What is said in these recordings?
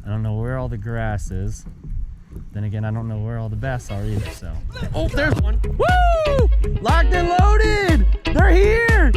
I don't know where all the grass is. Then again, I don't know where all the bass are either, so. Oh, there's one. Woo! Locked and loaded! They're here!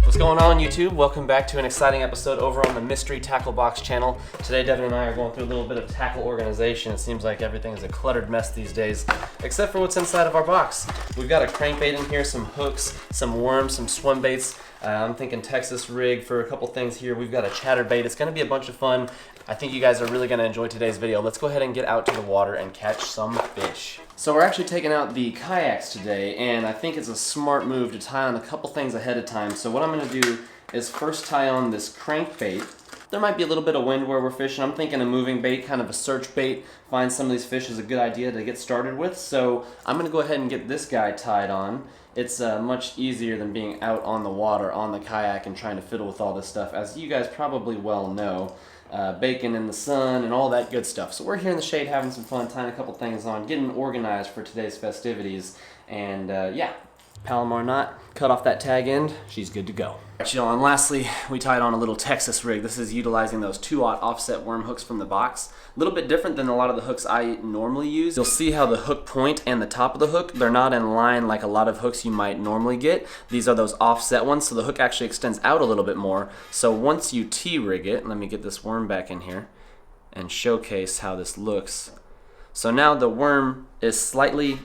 What's going on, YouTube? Welcome back to an exciting episode over on the Mystery Tackle Box channel. Today, Devin and I are going through a little bit of tackle organization. It seems like everything is a cluttered mess these days, except for what's inside of our box. We've got a crankbait in here, some hooks, some worms, some swim baits. I'm thinking Texas rig for a couple things here. We've got a Chatterbait. It's going to be a bunch of fun. I think you guys are really going to enjoy today's video. Let's go ahead and get out to the water and catch some fish. So we're actually taking out the kayaks today, and I think it's a smart move to tie on a couple things ahead of time. So what I'm going to do is first tie on this crankbait. There might be a little bit of wind where we're fishing. I'm thinking a moving bait, kind of a search bait. Find some of these fish is a good idea to get started with. So I'm going to go ahead and get this guy tied on. It's much easier than being out on the water, on the kayak, and trying to fiddle with all this stuff, as you guys probably well know. Baking in the sun and all that good stuff. So we're here in the shade having some fun, tying a couple things on, getting organized for today's festivities. And yeah, Palomar knot, cut off that tag end, she's good to go. Alright, y'all, and lastly, we tied on a little Texas rig. This is utilizing those 2/0 offset worm hooks from the box. A little bit different than a lot of the hooks I normally use. You'll see how the hook point and the top of the hook, they're not in line like a lot of hooks you might normally get. These are those offset ones, so the hook actually extends out a little bit more. So once you T-rig it, let me get this worm back in here and showcase how this looks. So now the worm is slightly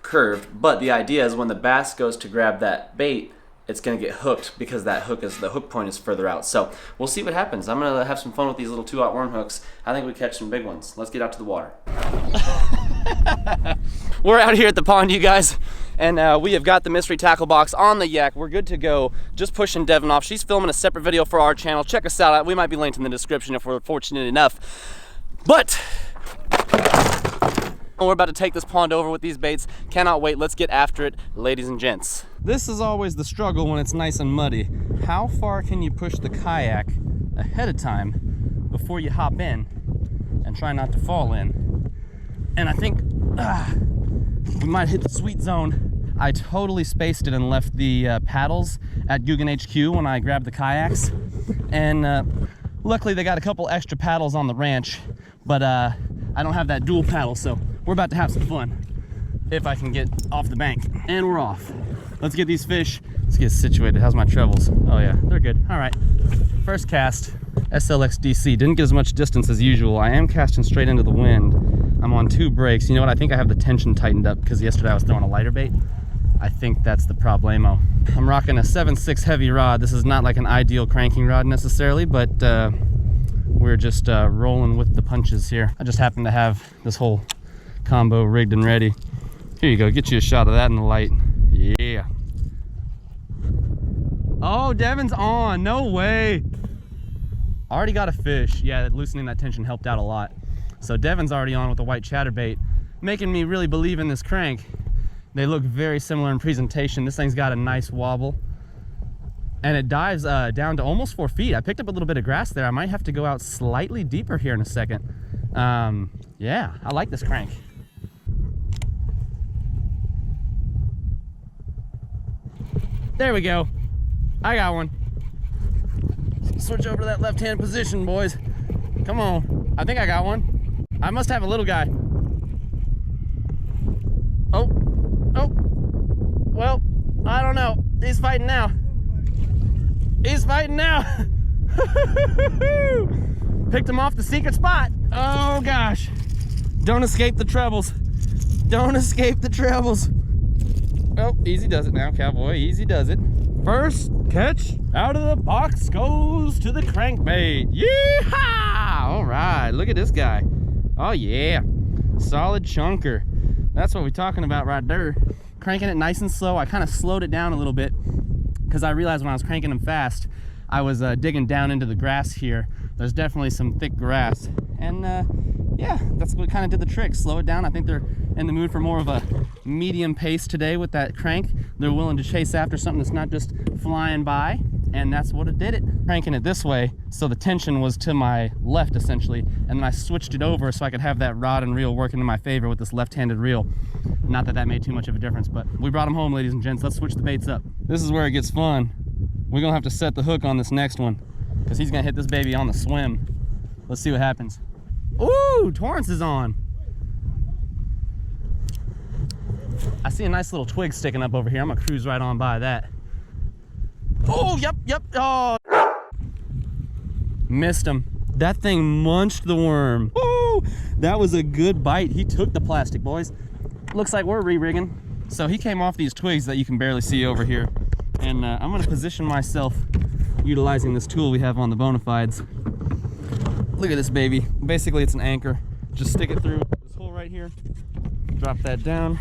curved, but the idea is when the bass goes to grab that bait, it's going to get hooked because that hook is, the hook point is further out. So we'll see what happens. I'm going to have some fun with these little 2/0 worm hooks. I think we catch some big ones. Let's get out to the water. We're out here at the pond, you guys, and we have got the mystery tackle box on the yak. We're good to go. Just pushing Devin off. She's filming a separate video for our channel. Check us out. We might be linked in the description if we're fortunate enough. But we're about to take this pond over with these baits. Cannot wait. Let's get after it, ladies and gents. This is always the struggle when it's nice and muddy. How far can you push the kayak ahead of time before you hop in and try not to fall in? And I think we might hit the sweet zone. I totally spaced it and left the paddles at 𝗙𝗹𝗋𝗶 when I grabbed the kayaks. And luckily they got a couple extra paddles on the ranch, but I don't have that dual paddle, so we're about to have some fun if I can get off the bank. And we're off. Let's get these fish. Let's get situated. How's my trebles? Oh yeah, they're good. All right. First cast, SLXDC. Didn't get as much distance as usual. I am casting straight into the wind. I'm on 2 brakes. You know what? I think I have the tension tightened up because yesterday I was throwing a lighter bait. I think that's the problemo. I'm rocking a 7/6 heavy rod. This is not like an ideal cranking rod necessarily, but we're just rolling with the punches here. I just happen to have this whole combo rigged and ready. Here you go, get you a shot of that in the light. Yeah. Oh, Devin's on, no way. Already got a fish. Yeah, loosening that tension helped out a lot. So Devin's already on with the white chatterbait, making me really believe in this crank. They look very similar in presentation. This thing's got a nice wobble. And it dives down to almost 4 feet. I picked up a little bit of grass there. I might have to go out slightly deeper here in a second. Yeah, I like this crank. There we go. I got one. Switch over to that left-hand position, boys. Come on. I think I got one. I must have a little guy. Oh. Well, I don't know. He's fighting now. He's fighting now. Picked him off the secret spot. Oh gosh. Don't escape the trebles. Don't escape the trebles. Oh, easy does it now, cowboy. Easy does it. First catch out of the box goes to the crankbait. Yeehaw! All right, look at this guy. Oh yeah, solid chunker. That's what we're talking about right there. Cranking it nice and slow. I kind of slowed it down a little bit because I realized when I was cranking them fast, I was digging down into the grass here. There's definitely some thick grass. And yeah, that's what kind of did the trick. Slow it down. I think they're in the mood for more of a medium pace today with that crank. They're willing to chase after something that's not just flying by. And that's what it did it. Cranking it this way, so the tension was to my left essentially. And then I switched it over so I could have that rod and reel working in my favor with this left-handed reel. Not that that made too much of a difference, but we brought them home, ladies and gents. Let's switch the baits up. This is where it gets fun. We're gonna have to set the hook on this next one because he's gonna hit this baby on the swim. Let's see what happens. Ooh, Torrance is on. I see a nice little twig sticking up over here. I'm gonna cruise right on by that. Oh, yep. Oh, missed him. That thing munched the worm. Ooh, that was a good bite. He took the plastic, boys. Looks like we're re-rigging. So he came off these twigs that you can barely see over here. And I'm gonna position myself utilizing this tool we have on the Bonafides. Look at this baby. Basically, it's an anchor. Just stick it through this hole right here. Drop that down.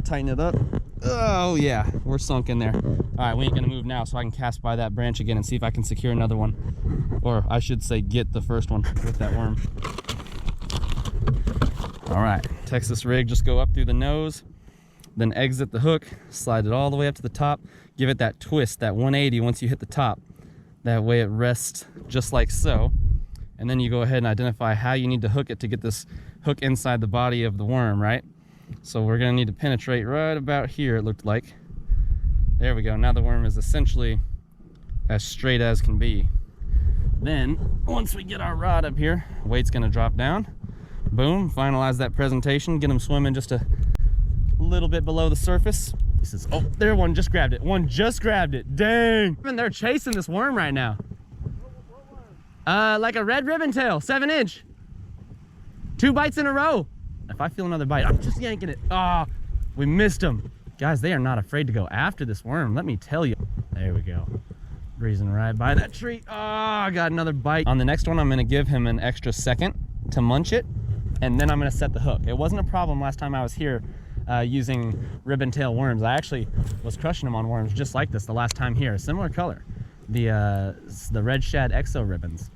Tighten it up. Oh yeah, we're sunk in there. All right, we ain't gonna move now, so I can cast by that branch again and see if I can secure another one. Or I should say get the first one with that worm. All right, Texas rig, just go up through the nose, then exit the hook, slide it all the way up to the top, give it that twist, that 180 once you hit the top. That way it rests just like so. And then you go ahead and identify how you need to hook it to get this hook inside the body of the worm, right? So we're gonna need to penetrate right about here, it looked like. There we go, now the worm is essentially as straight as can be. Then, once we get our rod up here, weight's gonna drop down. Boom, finalize that presentation, get them swimming just a little bit below the surface. He says, oh, there, one just grabbed it. One just grabbed it, dang. They're chasing this worm right now. Like a red ribbon tail, 7-inch. 2 bites in a row. If I feel another bite, I'm just yanking it. Ah, we missed him. Guys, they are not afraid to go after this worm, let me tell you. There we go. Breezing right by that tree. Oh, I got another bite. On the next one, I'm gonna give him an extra second to munch it, and then I'm gonna set the hook. It wasn't a problem last time I was here using ribbon tail worms. I actually was crushing them on worms just like this the last time here. Similar color, the red shad exo ribbons.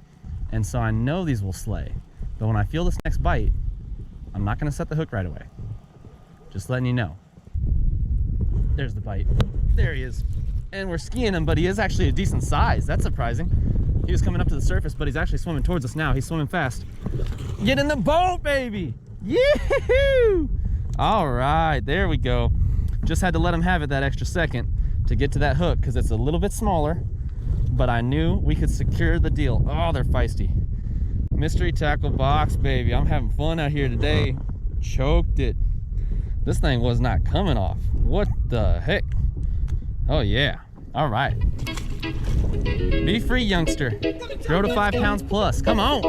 And so I know these will slay. But when I feel this next bite, I'm not gonna set the hook right away. Just letting you know. There's the bite. There he is. And we're skiing him, but he is actually a decent size. That's surprising. He was coming up to the surface, but he's actually swimming towards us now. He's swimming fast. Get in the boat, baby! Yee-hoo! All right, there we go. Just had to let him have it that extra second to get to that hook because it's a little bit smaller, but I knew we could secure the deal. Oh, they're feisty. Mystery tackle box, baby. I'm having fun out here today. Choked it. This thing was not coming off. What the heck? Oh yeah. All right. Be free, youngster. Grow to 5 pounds plus. Come on.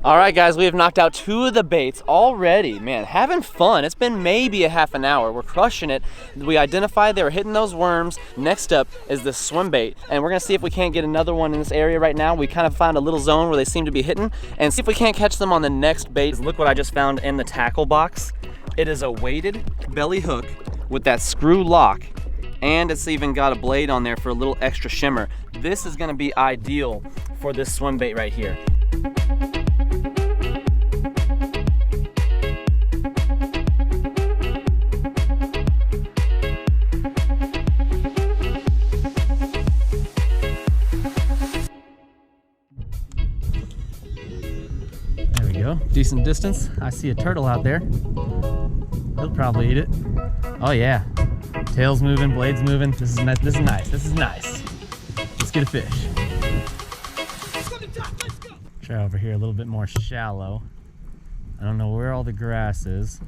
All right, guys, we have knocked out 2 of the baits already. Man, having fun. It's been maybe a half an hour. We're crushing it. We identified they were hitting those worms. Next up is the Swimbait, and we're gonna see if we can't get another one in this area right now. We kind of found a little zone where they seem to be hitting, and see if we can't catch them on the next bait. Look what I just found in the tackle box. It is a weighted belly hook with that screw lock, and it's even got a blade on there for a little extra shimmer. This is gonna be ideal for this Swimbait right here. There we go, decent distance. I see a turtle out there. He'll probably eat it. Oh yeah. Tail's moving, blades moving. This is nice. This is nice. This is nice. Let's get a fish. Try over here a little bit more shallow. I don't know where all the grass is.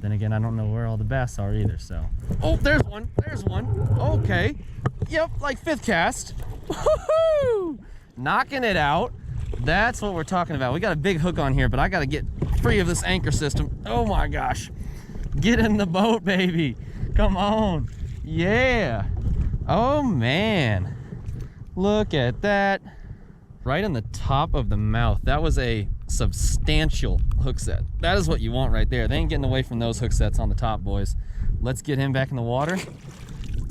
Then again, I don't know where all the bass are either, so. Oh, there's one. There's one. Okay. Yep, like 5th cast. Woohoo! Knocking it out. That's what we're talking about. We got a big hook on here, but I got to get free of this anchor system. Oh my gosh. Get in the boat, baby. Come on. Yeah. Oh man. Look at that. Right on the top of the mouth. That was a substantial hook set. That is what you want right there. They ain't getting away from those hook sets on the top, boys. Let's get him back in the water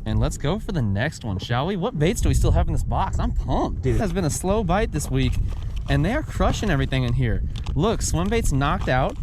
and let's go for the next one, shall we? What baits do we still have in this box? I'm pumped, dude. It has been a slow bite this week and they are crushing everything in here. Look, Swimbait's knocked out,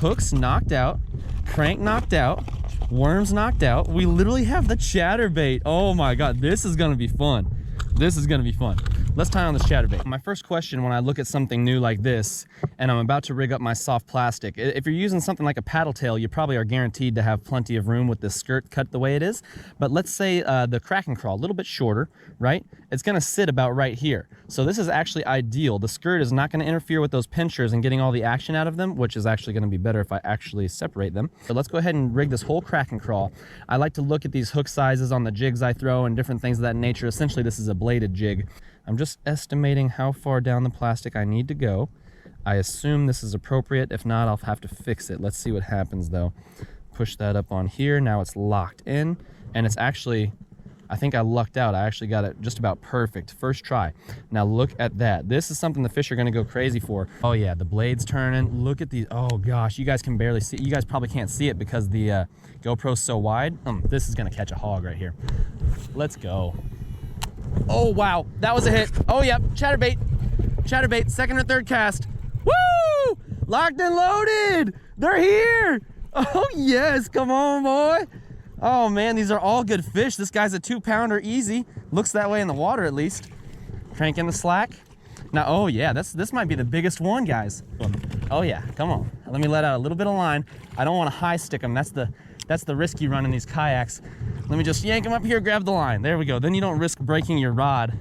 hooks knocked out, crank knocked out, worms knocked out. We literally have the Chatterbait. Oh my God, this is gonna be fun. This is gonna be fun. let's tie on this chatterbait. My first question when I look at something new like this, and I'm about to rig up my soft plastic, if you're using something like a paddle tail, you probably are guaranteed to have plenty of room with this skirt cut the way it is. But let's say the crack and crawl, a little bit shorter, right? It's gonna sit about right here. So this is actually ideal. The skirt is not gonna interfere with those pinchers and getting all the action out of them, which is actually gonna be better if I actually separate them. So let's go ahead and rig this whole crack and crawl. I like to look at these hook sizes on the jigs I throw and different things of that nature. Essentially, this is a bladed jig. I'm just estimating how far down the plastic I need to go. I assume this is appropriate. If not, I'll have to fix it. Let's see what happens though. Push that up on here. Now it's locked in, and it's actually, I think I lucked out. I actually got it just about perfect. First try. Now look at that. This is something the fish are gonna go crazy for. Oh yeah, the blade's turning. Look at these. Oh gosh, you guys can barely see. You guys probably can't see it because the GoPro's so wide. This is gonna catch a hog right here. Let's go. Oh wow, that was a hit. Oh yep, chatterbait. Chatterbait, second or third cast. Woo! Locked and loaded. They're here. Oh yes, come on boy. Oh man, these are all good fish. This guy's a 2-pounder easy. Looks that way in the water at least. Crank in the slack. Now, oh yeah, this might be the biggest one, guys. Oh yeah, come on. Let me let out a little bit of line. I don't want to high stick them. That's the risky run in these kayaks. Let me just yank them up here, grab the line. There we go. Then you don't risk breaking your rod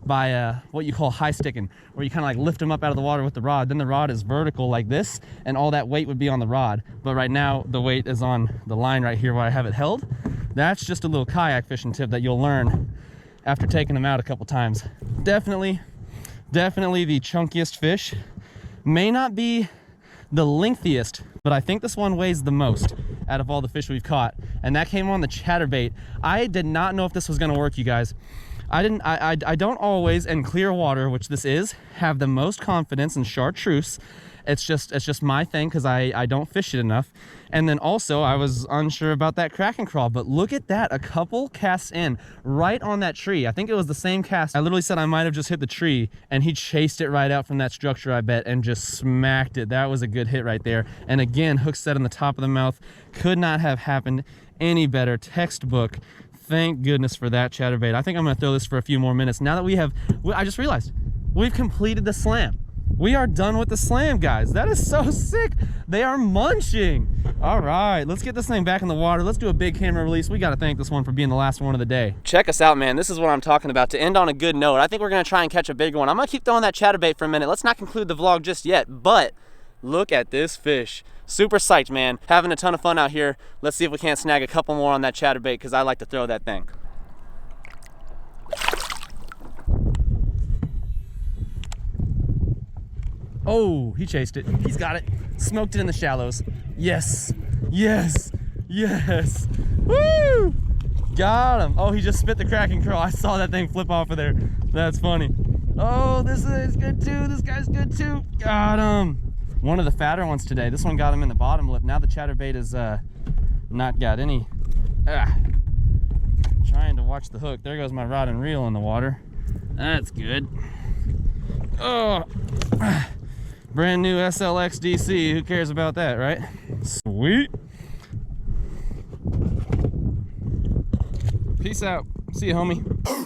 by what you call high sticking, where you kind of like lift them up out of the water with the rod. Then the rod is vertical like this, and all that weight would be on the rod. But right now, the weight is on the line right here where I have it held. That's just a little kayak fishing tip that you'll learn after taking them out a couple times. Definitely the chunkiest fish. May not be the lengthiest, but I think this one weighs the most out of all the fish we've caught, and that came on the chatterbait. I did not know if this was gonna work, you guys. I don't always, in clear water, which this is, have the most confidence in chartreuse. It's just my thing because I don't fish it enough. And then also I was unsure about that crack and crawl, but look at that, a couple casts in right on that tree. I think it was the same cast. I literally said I might have just hit the tree, and he chased it right out from that structure, I bet, and just smacked it. That was a good hit right there. And again, hook set in the top of the mouth. Could not have happened any better. Textbook. Thank goodness for that chatterbait. I think I'm gonna throw this for a few more minutes. Now that I just realized, we've completed the slam. We are done with the slam, guys. That is so sick. They are munching. All right, let's get this thing back in the water. Let's do a big camera release. We gotta thank this one for being the last one of the day. Check us out, man. This is what I'm talking about. To end on a good note, I think we're gonna try and catch a big one. I'm gonna keep throwing that chatterbait for a minute. Let's not conclude the vlog just yet, but look at this fish. Super psyched, man. Having a ton of fun out here. Let's see if we can't snag a couple more on that chatterbait, because I like to throw that thing. Oh, he chased it. He's got it. Smoked it in the shallows. Yes, yes, yes. Woo! Got him. Oh, he just spit the crack and crawl. I saw that thing flip off of there. That's funny. Oh, this is good too. This guy's good too. Got him. One of the fatter ones today. This one got him in the bottom lip. Now the chatterbait is not got any. Trying to watch the hook. There goes my rod and reel in the water. That's good. Oh, brand new SLX DC. Who cares about that, right? Sweet. Peace out. See you, homie.